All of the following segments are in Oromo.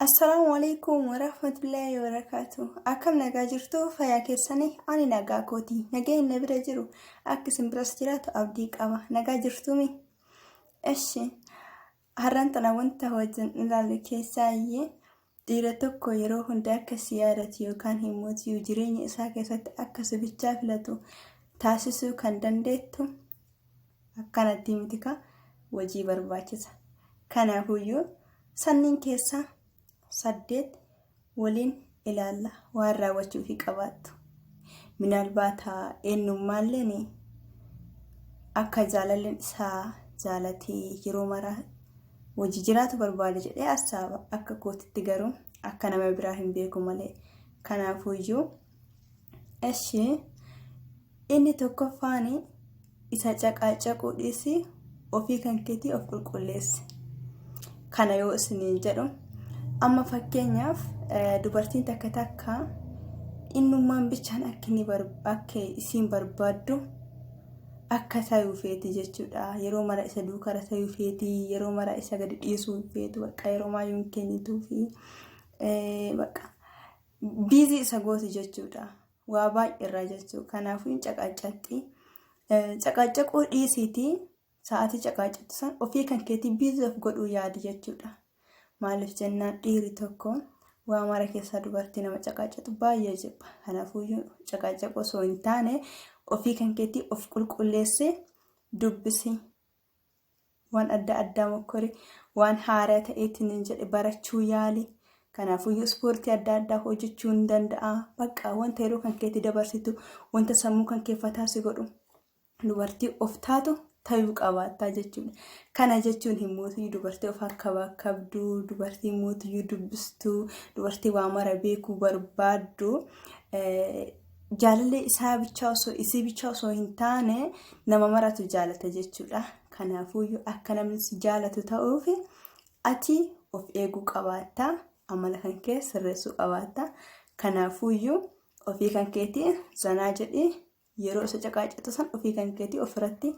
Assalamu alaikum warahmatullahi wabarakatuh. Akkam nagaa jirtu fayyaa keessanii ani nagaa kooti. Nageen na bira jiru akka simbiras jiraatu abdii qaba. Nagaa jirtumi? Eshi har'aan tana wanta wajjin ilaalu keessaayyee dhiira tokko yeroo hunda akka siyaadatu yookaan himootii jireenya isaa keessatti akka sibichaa filatu taasisuu kan dandeettu akkanatti mitika wajii barbaachisa. Kanaafuyyuu sanniin keessaa 8 waliin ilaalla waan raawwachuu fi qabaattu. Minaalbaata eenyummaalleen akka jaalalleen isaa jaalatii yeroo maraa wajji jiraatu barbaada jedhee asaaba akka kootitti garuu akka nama biraa hin beeku malee. Kanaafuyyuu eshi inni tokkoffaani isa caqacaquu dhiisi ofii kan keetii of qulqulleessi. Kana yoo isiniin jedhu amma fakkeenyaaf dubartiin takka innummaan bichaan akka isiin barbaaddu akka ta'uu feeti jechuudha. Yeroo mara isa duukara ta'uu feeti, yeroo mara isa gadi dhiisuu feetu, bakka yeroo maayuun kennituu fi bakka biizii isa gooti jechuudha. Waa baay'eerraa jechuudha. Kanaafuu caqacaquu dhiisiitii sa'aatii caqacaqtu san ofii kan keetii biizii of godhuu yaadi jechuudha. Maaliif jennaan dhiiri tokko waa mara keessaa dubartii nama caqacaqtu baay'ee jibba. Kanaafuu caqacaquu osoo hin taane ofii kan keetii of qulqulleessee dubbisi. Waan adda addaa mokkori waan haaraa ta'eetiin jedhe barachuu yaali. Kanaafuu ispoortii adda addaa hojjechuu hin danda'a. Bakka wanta yeroo kan keetii dabarsitu wanta sammuu kan keeffataa si godhu dubartii of taatu ta'uu qabaattaa jechuudha. Kana jechuun himootii dubartii of akka bakkabduu, dubartii mootii dubbistuu, dubartii waa mara beekuu barbaaddu jaalallee isii bichaa osoo hin taane nama maratu jaalata jechuudha. Kanaafuu akka namni jaalatu ta'uuf ati of eeguu qabaattaa, amala kan kee sirreessuu qabaattaa. Kanaafuu ofii kan keetii zanaa jedhee yeroo isa caqacaqtu san ofii kan keetii ofirratti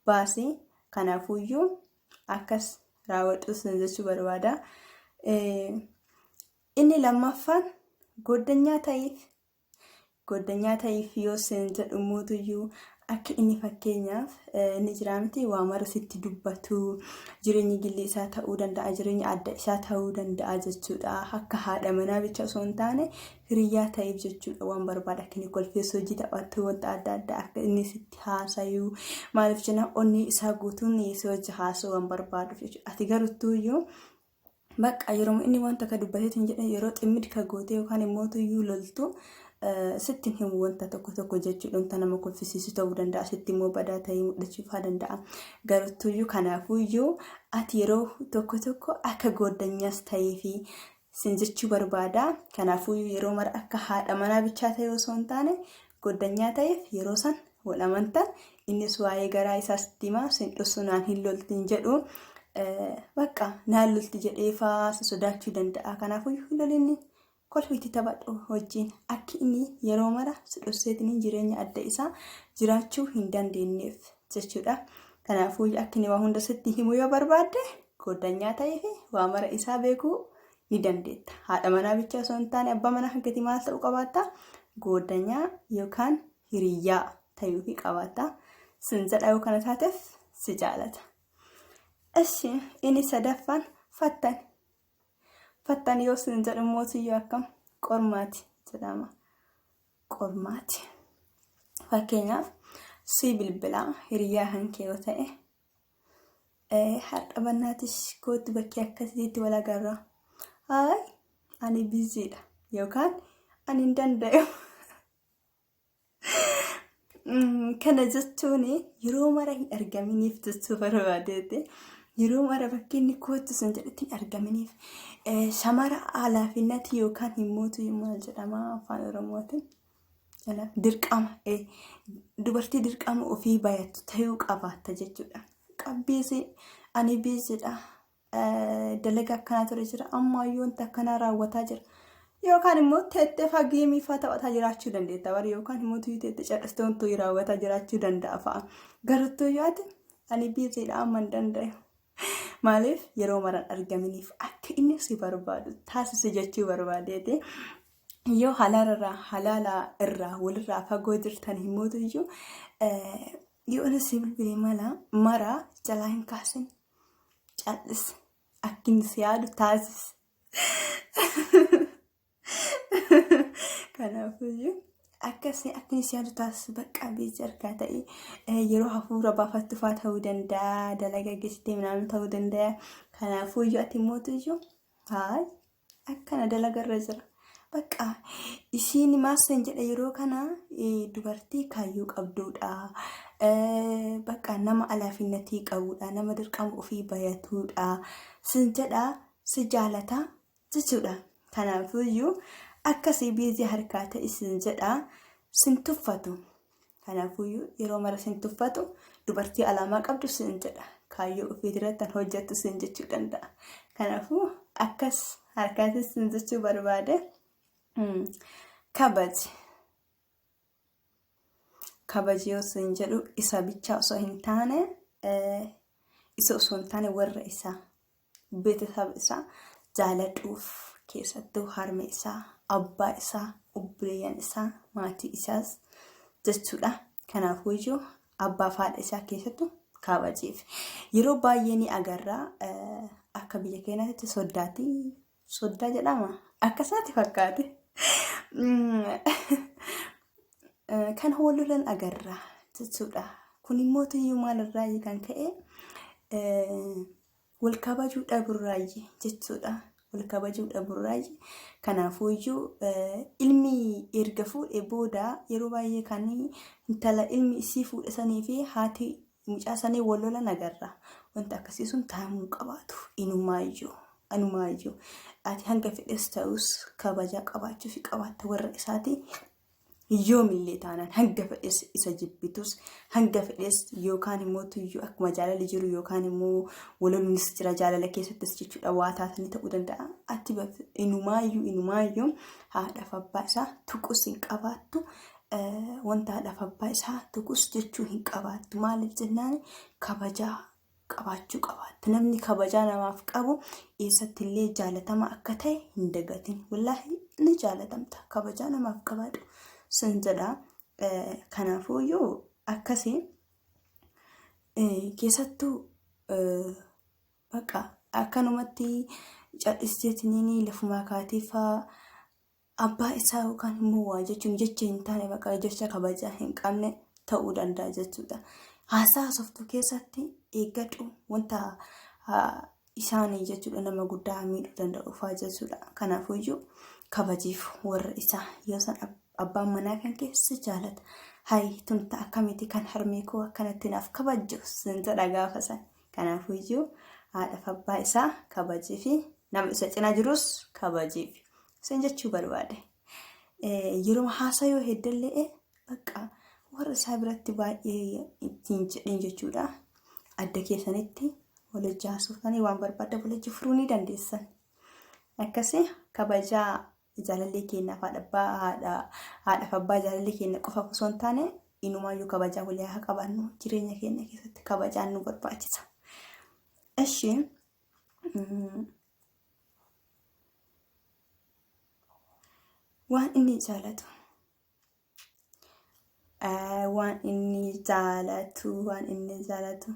baasii. Kanaafuyyuu akkas raawwadhus jechuu barbaada. Inni lammaffaan goddanyaa ta'iif yoo seen jedhu mootuyyuu akka inni fakkeenyaaf inni jiraamti waa mara sitti dubbatu, jireenya gillee isaa ta'uu danda'a, jireenya adda isaa ta'uu danda'a jechuudha. Akka haadha manaa bicha osoo hin taane hiriyyaa ta'iif jechuudha waan barbaada. Akka inni kolfeessa hojii taphattu wanta adda addaa akka inni sitti haasayuu maaliif jenna onni isaa guutuun si wajji haasa'uu waan barbaaduuf jechuudha. Ati garuttuyyuu bakka yeroo inni wanta akka dubbateetiin jedhan yeroo ximmid ka gootee yookaan immootuyyuu loltu sittiin himu wanta tokko jechuudha. Wanta nama kolfisiisu ta'uu danda'a, sitti immoo badaa ta'ee mul'achuufaa danda'a. Garuttuyyuu kanaafuyyuu ati yeroo tokko akka goddanyaas ta'ee fi sin jechuu barbaada. Kanaafuyyuu yeroo mara akka haadha manaa bichaa ta'e osoo hin taane goddanyaa ta'eef yeroo san wal amantan innis waa'ee garaa isaas himaa sin dhussu naan hin loltiin jedhu bakka naan lolti jedheefaa sodaachuu danda'a. Kanaafuyyuu lolinni kolfiitti taphadhu wajjin akka inni yeroo mara si dhusseetiin jireenya adda isaa jiraachuu hin dandeenyeef jechuudha. Kanaafuu akka inni waa hunda sitti himu yoo barbaadde goddanyaa ta'ee fi waa mara isaa beekuu ni dandeetta. Haadha manaa bichaa osoo hin taane abbaa manaa kan keetii maal ta'uu qabaattaa? Goddanyaa yookaan hiriyyaa ta'uu fi qabaattaa. Sin jedha yoo kana taateef si jaalata. Eshi inni sadaffaan fattan yoo sin jedhu mootiyyuu akkam qormaati jedhama. Qormaati. Fakkeenyaaf si bilbilaa hiriyyaa hankee yoo ta'e har'a bannaatish kootti bakkee akkasiitti wal agarra. Haay ani biiziidha yookaan ani hin danda'u. Kana jechuun yeroo mara hin argaminiif jechuu barbaadeeti. Yeroo mara bakki inni kootti sun jedhetti hin argaminiif shamara alaafinati yookaan himootu maal jedhama afaan oromootiin dirqama dubartii dirqama ofii bayattu ta'uu qabaatta jechuudha. Qabbiisi ani biizidha dalagaa akkanaa ture jira ammayyuu wanta akkanaa raawwataa jira yookaan immoo teettee fageemii fa'aa taphataa jiraachuu dandeetta bari yookaan immoo teettee cadhastee wantoota raawwataa jiraachuu danda'a fa'a. Garuttuu yaati ani biizidha amma hin danda'u. Maaliif yeroo maran argaminiif akka inni si barbaadu taasise jechuu barbaadeeti. Yoo halaala irraa walirraa fagoo jirtan himootu iyyuu yoo inni si bilbilee mara jalaa hin kaasin cal'is akka inni si yaadu taasise. Kanaafuu akkasii akka inni si yaadu taasise bakka beekti harkaa ta'e yeroo hafuura baafattu fa'aa ta'uu danda'a, dalagaa geessitee midhaan ta'uu danda'a. Kanaafuu ati himootu iyyuu akkana dalagarra jira. Bakka isiin maasan jedha yeroo kana dubartii kaayyoo qabduudha. Bakka nama alaafinnatii qabuudha, nama dirqama ofii bayatuudha. Sin jedha si jaalata jechuudha. Kanaafuu akkasii biizii harkaa ta'e sin jedha sin tuffatu. Kanaafuu yeroo mara sin tuffatu dubartii alaamaa qabdu sin jedha. Kaayyoo ofii irratti hojjettu sin jechuu danda'a. Kanaafuu akkas harkaatiin sin jechuu barbaade. Kabaji yoo sin jedhu isa bichaa osoo hin taane isa osoo hin taane warra isaa beeksisa isaa jaaladhuuf keessattuu harmee isaa abbaa isaa obboleeyyan isaa maatii isaas jechuudha. Kanaafuu abbaa fi haadha isaa keessattuu kabajiif yeroo baay'ee ni agarra. Akka biyya keenyaatti soddaa jedhama akkasatti fakkaate. Kan hoololan agarra jechuudha. Kun immoo maalirraa kan ka'e wal kabajuu dhabuurraayi jechuudha. Wal kabajuu dhabuurraayi. Kanaafuu ilmi erga fuudhee booda yeroo baay'ee kan intala ilmi isii fuudhe sanii fi haati mucaa sanii wal lolan agarra. Wanta akkasii sun taa'amuu qabaatu inumaayyuu. Ati hanga fedhes ta'us kabajaa qabaachuu fi qabaatta warra isaati. Yoomillee taanaan hanga fedhes isa jibbitus hanga fedhes yookaan immoo akkuma jaalala jiru yookaan immoo walolnis jira jaalala keessattis jechuudha. Waa taatanii ta'uu danda'a. Ati inumaayyuu haadhaaf abbaa isaa tuqus hin qabaattu. Wanta haadhaaf abbaa isaa tuqus jechuu hin qabaattu. Maaliif jennaan kabajaa qabaachuu qabaatti. Namni kabajaa namaaf qabu eessattillee jaalatama akka ta'e hin dagatin. Wallaahi ni jaalatamta. Kabajaa namaaf qabaadhu sin jedha. Kanaafuu akkasii keessattuu bakka akkanumatti cal'isjeetiniin lafumaa kaatiifaa abbaa isaa yookaan immoo waa jechuun jecha hin taane bakka jecha kabajaa hin qabne ta'uu danda'a jechuudha. Haasaa softuu keessatti eeggadhu wanta isaanii jechuudha nama guddaa miidhuu danda'uufaa jechuudha. Kanaafuu kabajiif warra isaa yoo san abbaan manaa kan keessa jaalata. Hayi tunta akkamitti kan harmee koo akkanatti naaf kabajju sin jedha gaafa san. Kanaafuu haadhaaf abbaa isaa kabajiif nama isa cinaa jirus kabajiif sin jechuu barbaade. Yeroo haasaa yoo heddallee bakka warra isaa biratti baay'ee ittiin jedhin jechuudha. Adda keessanitti walajjii haasofanii waan barbaadda walajjii furuu ni dandeessan. Akkasii kabajaa jaalallee keenyaaf haadhaaf abbaa jaalallee keenya qofa osoo hin taane inumaayyuu kabajaa walii haa qabaannu. Jireenya keenya keessatti kabajaan nu barbaachisa. Eshi waan inni jaalatu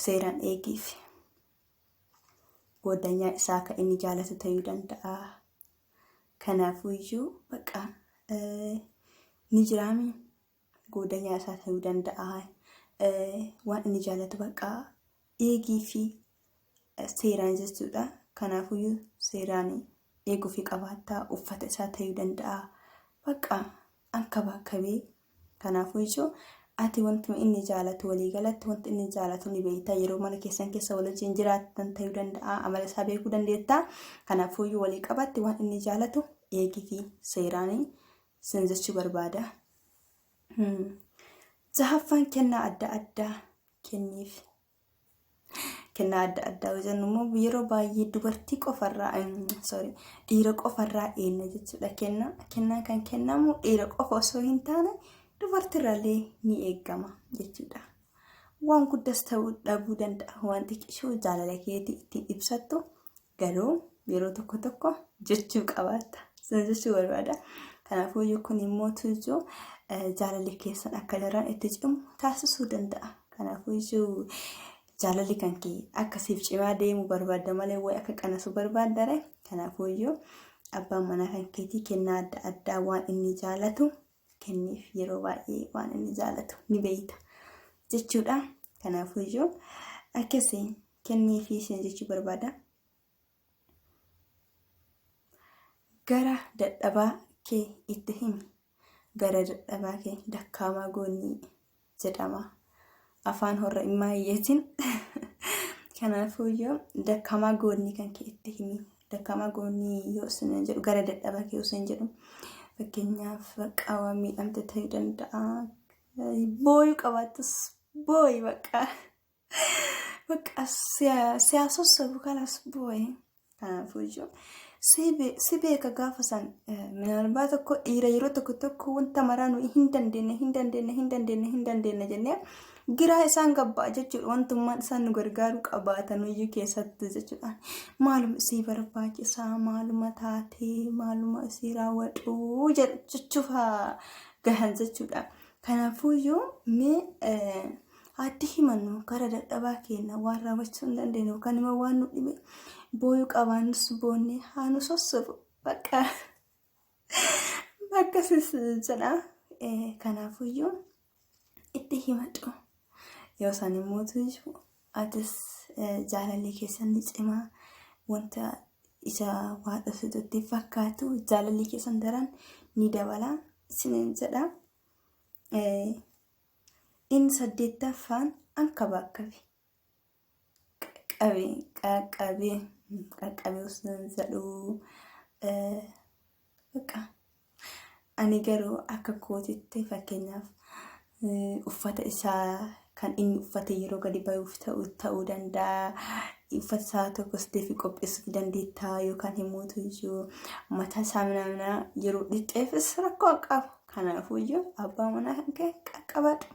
seeraan eegiif goddanyaa isaa kan inni jaalatu ta'uu danda'a. Kanaafuu bakka ni jiraami goddanyaa isaa ta'uu danda'a. Waan inni jaalatu bakka eegii fi seeraan jechuudha. Kanaafuu seeraan eeguu fi qabaattaa uffata isaa ta'uu danda'a. Bakka akka bakkabee. Kanaafuu ati wanti inni jaalatu waliigalatti wanti inni jaalatu ni beektaa. Yeroo mana keessan keessa waliin jiraatan ta'uu danda'a. Amala isaa beekuu dandeetta. Kanaafuu walii qabatti waan inni jaalatu eegii fi seeraan sin jechuu barbaada. Jahaffaan kennaa adda addaa kenniif. Kennaa adda addaa jennu immoo yeroo baay'ee dubartii qofarraa dhiira qofarraa eenyu jechuudha. Kennaa kan kennamu dhiira qofa osoo hin taane dubartiirraallee ni eegama jechuudha. waan guddas ta'uu dhabuu danda'a. Waan xiqqishuu jaalala keetii ittiin ibsattu garuu yeroo tokko jechuu qabaata. Sana jechuu barbaada. Kanaafuu kun immoo tuujuu jaalalli keessan akka daran itti cimu taasisuu danda'a. Kanaafuu jaalalli kan kee akkasiif cimaa deemu barbaadda malee wayi akka qanasu barbaadda. Kanaafuu abbaan manaa kan keetii kennaa adda addaa waan inni jaalatu kenniif. Yeroo baay'ee waan inni jaalatu ni beekta jechuudha. Kanaafuu akkasii kenniifi isin jechuu barbaada. Gara dadhabaa kee itti himi. Gara dadhabaa kee dakkaamaa goonii jedhama. Afaan horra immaa hiyyeetiin. Kanaafuu dakkaamaa goonii kan kee itti himi. Dakkaamaa goonii yoo isin jedhu gara dadhabaa kee yoo isin jedhu fakkeenyaaf qaawwa miidhamte ta'uu danda'a. Booyuu qabaattus booyi bakka siyaasota bukalas booyi. Kanaafuu si beeka gaafa san minaalbaa tokko dhiira yeroo tokko wanta maraanu hin dandeenye jennee giraa isaan gabbaa jechuudha. Wantummaan isaan nu gargaaru qabaatan iyyuu keessatti jechuudha. Maaluma isii barbaachisaa, maaluma taatee, maaluma isii raawwadhu jechuuf gahan jechuudha. Kanaafuu mee addi himannu gara dadhabaa keenya waan raawwachuu hin dandeenye yookaan immoo waan nu dhibe booyuu qabaannus boonnee haa nu sossobu bakka jedha. Kanaafuu itti himadhu. Yoo san immoo tuujuu atis jaalalli keessan ni cimaa wanta isa waan dhuftutti fakkaatu jaalalli keessan daran ni dabala isiniin jedha. In 8ffaan ankabaakkabe qaqqabee usun jedhu bakka ani garuu akka kootitti fakkeenyaaf uffata isaa kan inni uffate yeroo gadi bayuuf ta'uu danda'a. Uffata isaa tokkos deefi qopheessuu dandeettaa yookaan immoo tuujuu mataa isaa minamna yeroo dhixxeefis rakkoo qabu. Kanaafuu abbaa manaa kan kee qaqqabadhu.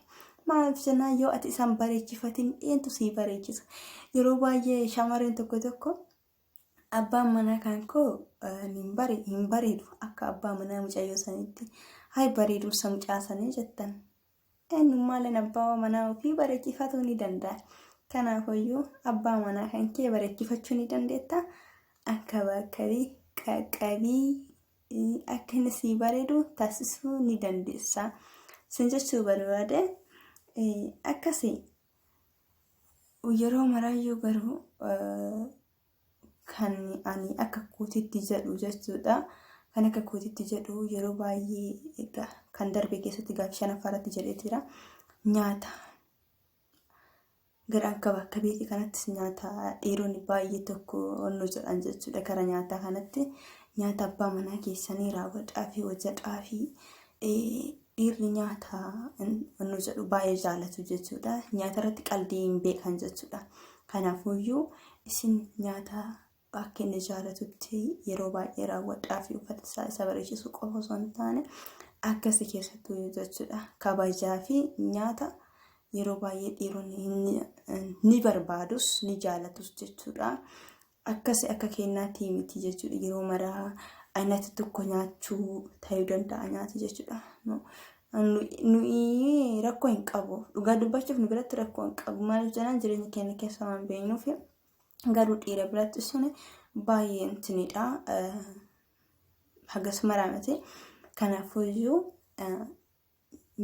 Maaliif jennaan yoo ati isaan bareechifatin eentu sii bareechisa. Yeroo baay'ee shamarreen tokko abbaan manaa kan koo hin bareedu akka abbaa manaa mucayyoo sanitti hay bareedumsa mucaasanii jettan. Eenyummaaleen abbaa manaa ofii bareechifatuu ni danda'a. Kanaafuu abbaa manaa kan kee bareechifachuu ni dandeetta. Akka bakkabii qaqqabii akka inni sii bareedu taasisuu ni dandeessa. Sin jechuu barbaade akkasii yeroo maraayyuu garuu kan ani akka kootitti jedhu jechuudha. Kan akka kootitti jedhu yeroo baay'ee kan darbe keessatti gaaffii 5ffaarratti jedhee jira. Nyaata gara akka bakka beekii kanattis nyaata dhiironni baay'ee tokko onnu jedhan jechuudha. Gara nyaataa kanatti nyaata abbaa manaa keessanii raawwadhaa fi hojjedhaa fi dhiirri nyaata onnu jedhu baay'ee jaalatu jechuudha. Nyaata irratti qalbii hin beekan jechuudha. Kanaafuu isin nyaata akka inni jaalatutti yeroo baay'ee raawwadhaa fi uffata isa bareechisu qofa osoo hin taane akkasi keessattuu jechuudha. Kabajaa fi nyaata yeroo baay'ee dhiironni ni barbaadus ni jaalatus jechuudha. Akkasi akka kennaatti miti jechuudha. Yeroo maraa aynati tokko nyaachuu ta'uu danda'a nyaati jechuudha. Nuyi rakkoo hin qabu. Dhugaa dubbachuuf nu biratti rakkoo hin qabu. Maaliif jennaan jireenya keenya keessa waan beeknuuf garuu dhiira biratti sun baay'ee intinidha. Hagas maraamate. Kanaafuu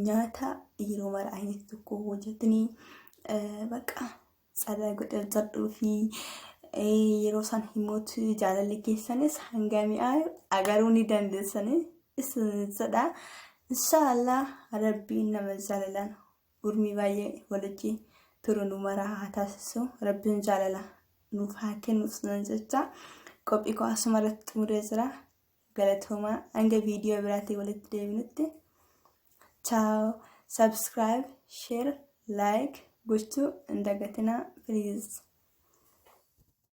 nyaata yeroo mara aynati tokko hojjetanii bakka sadaa godhachuu fi yeroo san himooti jaalalli keessanis hanga mi'aa agaruu ni dandeessanii isinidha. Inshallah rabbiin nama jaalalan urmii baay'ee walitti turu nu mara haa taasisu. Rabbiin jaalala nuuf haa kennuuf jecha qophii koo asumarratti xumuree jira. Galatooma hanga viidiyoo biraatti walitti deebinutti. Ciao. Subscribe, share, like gochuu hin dagatinaa please.